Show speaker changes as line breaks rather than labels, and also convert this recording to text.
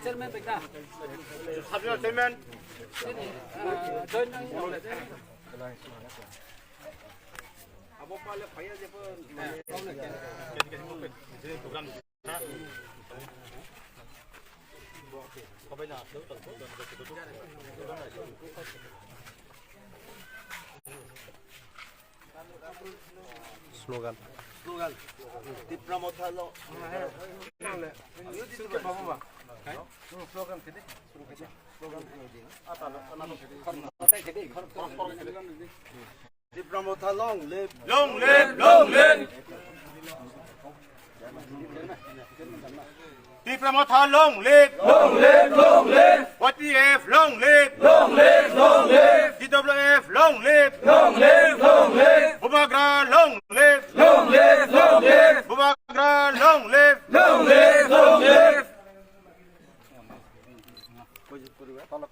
Chairman Bekta.
Chairman.
Join.
Abo pala kaya dia pun. Program. Kau bina, slogan. Slogan. Di Pramodhalo. Slogan kede. Slogan kede. Di Pramodhalo long live. Long live. Long live. Di Pramodhalo long live. Long live. Long live. YTF long live. Long live. Long live. DWF long live. Long live. Long live. Bumagra long live. Long live. Long live. Bumagra long live. Long live. Long live. Tala